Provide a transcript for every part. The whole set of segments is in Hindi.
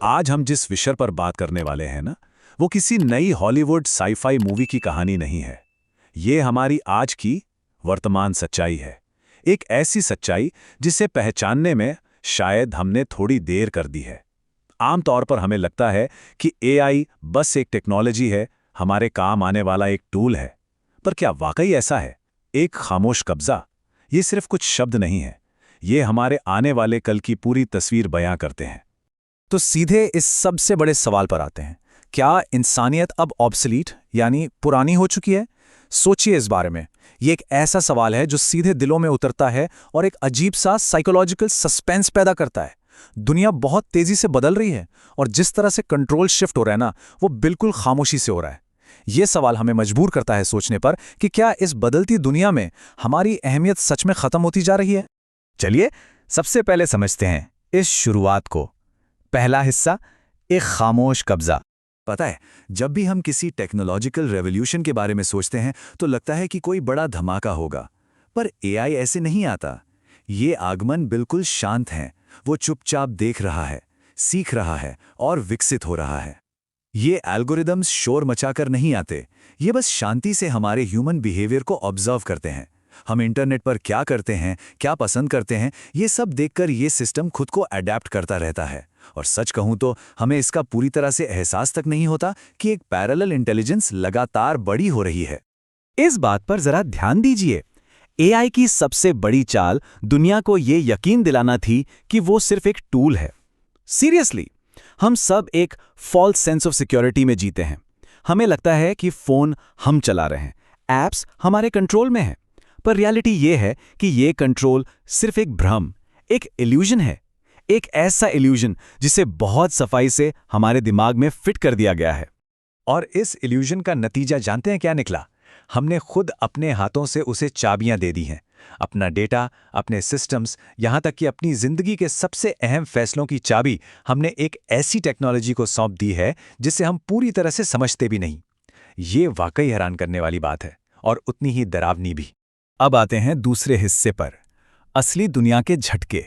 आज हम जिस विषय पर बात करने वाले हैं ना, वो किसी नई हॉलीवुड साईफाई मूवी की कहानी नहीं है। ये हमारी आज की वर्तमान सच्चाई है। एक ऐसी सच्चाई जिसे पहचानने में शायद हमने थोड़ी देर कर दी है। आमतौर पर हमें लगता है कि एआई बस एक टेक्नोलॉजी है, हमारे काम आने वाला एक टूल है। पर क्या वाकई ऐसा है? एक खामोश कब्जा? ये सिर्फ कुछ शब्द नहीं है, ये हमारे आने वाले कल की पूरी तस्वीर बयां करते हैं। तो सीधे इस सबसे बड़े सवाल पर आते हैं, क्या इंसानियत अब ऑब्सलीट यानी पुरानी हो चुकी है? सोचिए इस बारे में। ये एक ऐसा सवाल है जो सीधे दिलों में उतरता है और एक अजीब सा साइकोलॉजिकल सस्पेंस पैदा करता है। दुनिया बहुत तेजी से बदल रही है और जिस तरह से कंट्रोल शिफ्ट हो रहा है ना, वो बिल्कुल खामोशी से हो रहा है। ये सवाल हमें मजबूर करता है सोचने पर कि क्या इस बदलती दुनिया में हमारी अहमियत सच में खत्म होती जा रही है? चलिए सबसे पहले समझते हैं इस शुरुआत को। पहला हिस्सा, एक खामोश कब्जा। पता है, जब भी हम किसी टेक्नोलॉजिकल रेवोल्यूशन के बारे में सोचते हैं तो लगता है कि कोई बड़ा धमाका होगा। पर एआई ऐसे नहीं आता। ये आगमन बिल्कुल शांत है। वो चुपचाप देख रहा है, सीख रहा है और विकसित हो रहा है। ये एल्गोरिदम्स शोर मचाकर नहीं आते, ये बस शांति से हमारे ह्यूमन बिहेवियर को ऑब्जर्व करते हैं। हम इंटरनेट पर क्या करते हैं, क्या पसंद करते हैं, ये सब देखकर ये सिस्टम खुद को अडेप्ट करता रहता है। और सच कहूं तो हमें इसका पूरी तरह से एहसास तक नहीं होता कि एक पैरेलल इंटेलिजेंस लगातार बड़ी हो रही है। इस बात पर जरा ध्यान दीजिए। एआई की सबसे बड़ी चाल दुनिया को ये यकीन दिलाना थी कि वो सिर्फ एक टूल है। सीरियसली, हम सब एक फॉल्स सेंस ऑफ सिक्योरिटी में जीते हैं। हमें लगता है कि फोन हम चला रहे हैं, एप्स हमारे कंट्रोल में हैं। पर रियलिटी ये है कि ये कंट्रोल सिर्फ एक भ्रम, एक इल्यूजन है। एक ऐसा इल्यूजन जिसे बहुत सफाई से हमारे दिमाग में फिट कर दिया गया है। और इस इल्यूजन का नतीजा जानते हैं क्या निकला? हमने खुद अपने हाथों से उसे चाबियां दे दी हैं। अपना डेटा, अपने सिस्टम्स, यहां तक कि अपनी जिंदगी के सबसे अहम फैसलों की चाबी हमने एक ऐसी टेक्नोलॉजी को सौंप दी है जिसे हम पूरी तरह से समझते भी नहीं। ये वाकई हैरान करने वाली बात है और उतनी ही डरावनी भी। अब आते हैं दूसरे हिस्से पर, असली दुनिया के झटके।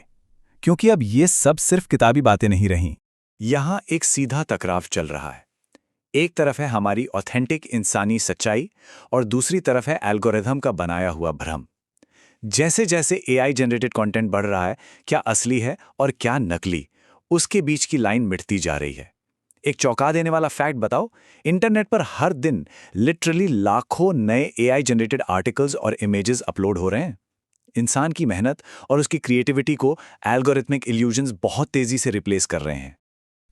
क्योंकि अब ये सब सिर्फ किताबी बातें नहीं रहीं। यहां एक सीधा टकराव चल रहा है। एक तरफ है हमारी ऑथेंटिक इंसानी सच्चाई और दूसरी तरफ है एल्गोरिथम का बनाया हुआ भ्रम। जैसे जैसे एआई जनरेटेड कंटेंट बढ़ रहा है, क्या असली है और क्या नकली, उसके बीच की लाइन मिटती जा रही है। एक चौंका देने वाला फैक्ट बताओ, इंटरनेट पर हर दिन लिटरली लाखों नए एआई जनरेटेड आर्टिकल्स और इमेजेस अपलोड हो रहे हैं। इंसान की मेहनत और उसकी क्रिएटिविटी को एल्गोरिथमिक इल्यूजन्स बहुत तेजी से रिप्लेस कर रहे हैं।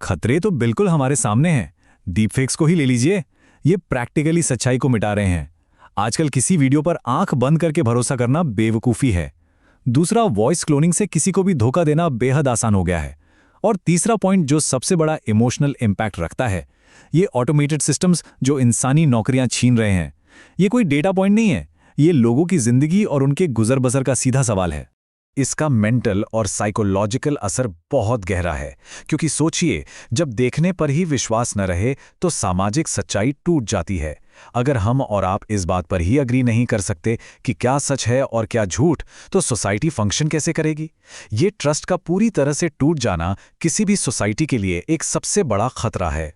खतरे तो बिल्कुल हमारे सामने हैं। डीपफेक्स को ही ले लीजिए, ये प्रैक्टिकली सच्चाई को मिटा रहे हैं। आजकल किसी वीडियो पर आंख बंद करके भरोसा करना बेवकूफ़ी है। दूसरा, वॉइस क्लोनिंग से किसी को भी धोखा देना बेहद आसान हो गया है। और तीसरा पॉइंट जो सबसे बड़ा इमोशनल इम्पैक्ट रखता है, ये ऑटोमेटेड सिस्टम्स जो इंसानी नौकरियां छीन रहे हैं। ये कोई डेटा पॉइंट नहीं है, ये लोगों की जिंदगी और उनके गुजर बसर का सीधा सवाल है। इसका मेंटल और साइकोलॉजिकल असर बहुत गहरा है, क्योंकि सोचिए, जब देखने पर ही विश्वास न रहे तो सामाजिक सच्चाई टूट जाती है। अगर हम और आप इस बात पर ही अग्री नहीं कर सकते कि क्या सच है और क्या झूठ, तो सोसाइटी फंक्शन कैसे करेगी? ये ट्रस्ट का पूरी तरह से टूट जाना किसी भी सोसाइटी के लिए एक सबसे बड़ा खतरा है।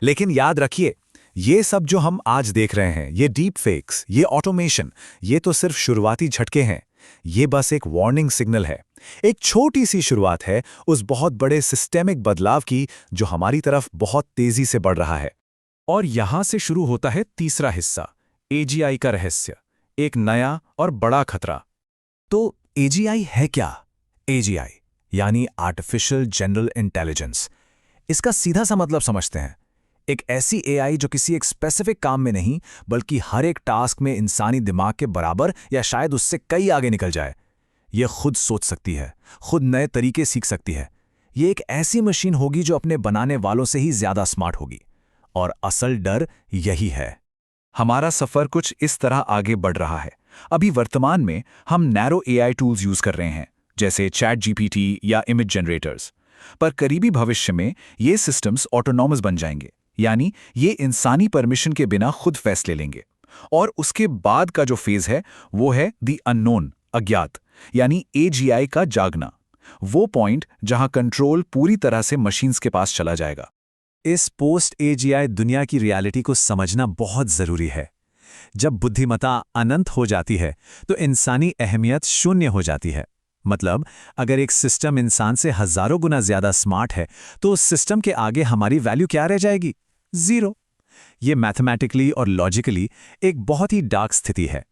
लेकिन याद रखिए, ये सब जो हम आज देख रहे हैं, ये डीप फेक्स, ये ऑटोमेशन, ये तो सिर्फ शुरुआती झटके हैं। ये बस एक वार्निंग सिग्नल है, एक छोटी सी शुरुआत है उस बहुत बड़े सिस्टेमिक बदलाव की जो हमारी तरफ बहुत तेजी से बढ़ रहा है। और यहां से शुरू होता है तीसरा हिस्सा, एजीआई का रहस्य, एक नया और बड़ा खतरा। तो एजीआई है क्या? एजीआई यानी आर्टिफिशियल जनरल इंटेलिजेंस। इसका सीधा सा मतलब समझते हैं, एक ऐसी एआई जो किसी एक स्पेसिफिक काम में नहीं, बल्कि हर एक टास्क में इंसानी दिमाग के बराबर या शायद उससे कई आगे निकल जाए। ये खुद सोच सकती है, खुद नए तरीके सीख सकती है। ये एक ऐसी मशीन होगी जो अपने बनाने वालों से ही ज्यादा स्मार्ट होगी। और असल डर यही है। हमारा सफर कुछ इस तरह आगे बढ़ रहा है। अभी वर्तमान में हम नैरो एआई टूल्स यूज कर रहे हैं, जैसे चैट जीपीटी या इमेज जनरेटर्स। पर करीबी भविष्य में ये सिस्टम्स ऑटोनॉमस बन जाएंगे, यानी ये इंसानी परमिशन के बिना खुद फैसले लेंगे। और उसके बाद का जो फेज है वो है द अननोन, अज्ञात, यानी एजीआई का जागना। वो पॉइंट जहां कंट्रोल पूरी तरह से मशीन्स के पास चला जाएगा। इस पोस्ट एजीआई दुनिया की रियलिटी को समझना बहुत जरूरी है। जब बुद्धिमत्ता अनंत हो जाती है तो इंसानी अहमियत शून्य हो जाती है। मतलब अगर एक सिस्टम इंसान से हजारों गुना ज्यादा स्मार्ट है तो उस सिस्टम के आगे हमारी वैल्यू क्या रह जाएगी? जीरो। ये मैथमेटिकली और लॉजिकली एक बहुत ही डार्क स्थिति है।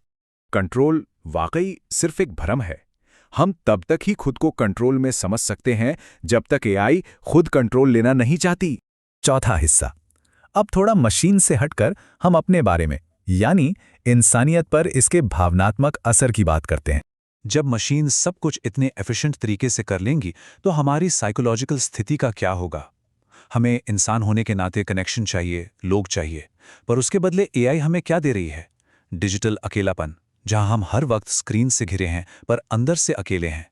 कंट्रोल वाकई सिर्फ एक भ्रम है। हम तब तक ही खुद को कंट्रोल में समझ सकते हैं जब तक एआई खुद कंट्रोल लेना नहीं चाहती। चौथा हिस्सा। अब थोड़ा मशीन से हटकर हम अपने बारे में, यानी इंसानियत पर इसके भावनात्मक असर की बात करते हैं। जब मशीन सब कुछ इतने एफिशिएंट तरीके से कर लेंगी तो हमारी साइकोलॉजिकल स्थिति का क्या होगा? हमें इंसान होने के नाते कनेक्शन चाहिए, लोग चाहिए, पर उसके बदले एआई हमें क्या दे रही है? डिजिटल अकेलापन, जहां हम हर वक्त स्क्रीन से घिरे हैं पर अंदर से अकेले हैं।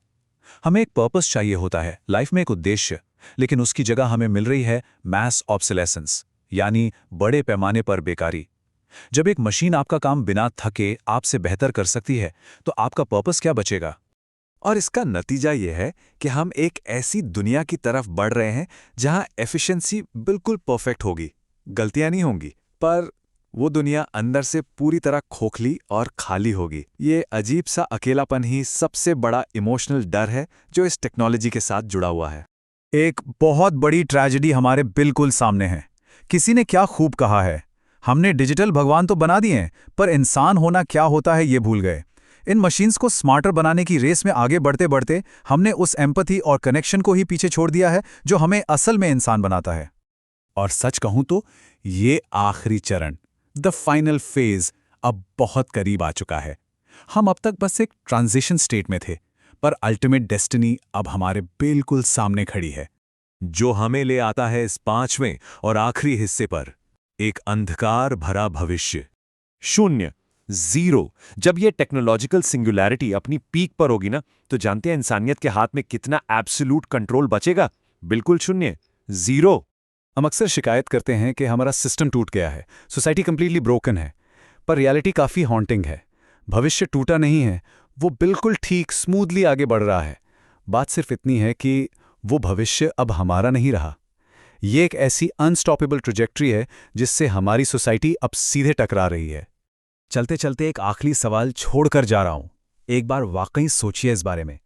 हमें एक पर्पस चाहिए होता है, लाइफ में एक उद्देश्य, लेकिन उसकी जगह हमें मिल रही है मैस ऑब्सोलेसेंस, यानी बड़े पैमाने पर बेकारी। जब एक मशीन आपका काम बिना थके आपसे बेहतर कर सकती है तो आपका पर्पस क्या बचेगा? और इसका नतीजा यह है कि हम एक ऐसी दुनिया की तरफ बढ़ रहे हैं जहां एफिशिएंसी बिल्कुल परफेक्ट होगी, गलतियां नहीं होंगी, पर वो दुनिया अंदर से पूरी तरह खोखली और खाली होगी। ये अजीब सा अकेलापन ही सबसे बड़ा इमोशनल डर है जो इस टेक्नोलॉजी के साथ जुड़ा हुआ है। एक बहुत बड़ी ट्रेजेडी हमारे बिल्कुल सामने है। किसी ने क्या खूब कहा है, हमने डिजिटल भगवान तो बना दिए हैं, पर इंसान होना क्या होता है ये भूल गए। इन मशीन्स को स्मार्टर बनाने की रेस में आगे बढ़ते बढ़ते हमने उस एम्पैथी और कनेक्शन को ही पीछे छोड़ दिया है जो हमें असल में इंसान बनाता है। और सच कहूं तो ये आखिरी चरण, द फाइनल फेज, अब बहुत करीब आ चुका है। हम अब तक बस एक ट्रांजिशन स्टेट में थे, पर अल्टीमेट डेस्टिनी अब हमारे बिल्कुल सामने खड़ी है, जो हमें ले आता है इस 5वें और आखिरी हिस्से पर, एक अंधकार भरा भविष्य। शून्य, जीरो। जब ये टेक्नोलॉजिकल सिंगुलैरिटी अपनी पीक पर होगी ना, तो जानते हैं इंसानियत के हाथ में कितना एब्सोल्यूट कंट्रोल बचेगा? बिल्कुल शून्य, जीरो। हम अक्सर शिकायत करते हैं कि हमारा सिस्टम टूट गया है, सोसाइटी कंप्लीटली ब्रोकन है, पर रियलिटी काफ़ी हॉन्टिंग है। भविष्य टूटा नहीं है, वो बिल्कुल ठीक स्मूथली आगे बढ़ रहा है। बात सिर्फ इतनी है कि वो भविष्य अब हमारा नहीं रहा। ये एक ऐसी अनस्टॉपेबल ट्रैजेक्टरी है जिससे हमारी सोसाइटी अब सीधे टकरा रही है। चलते चलते एक आखिरी सवाल छोड़कर जा रहा हूं। एक बार वाकई सोचिए इस बारे में।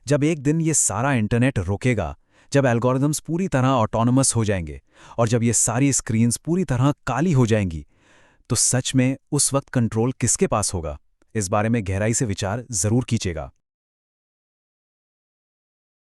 जब एक दिन ये सारा इंटरनेट रुकेगा, जब एल्गोरिदम्स पूरी तरह ऑटोनोमस हो जाएंगे और जब ये सारी स्क्रीन्स पूरी तरह काली हो जाएंगी, तो सच में उस वक्त कंट्रोल किसके पास होगा? इस बारे में गहराई से विचार जरूर कीजिएगा।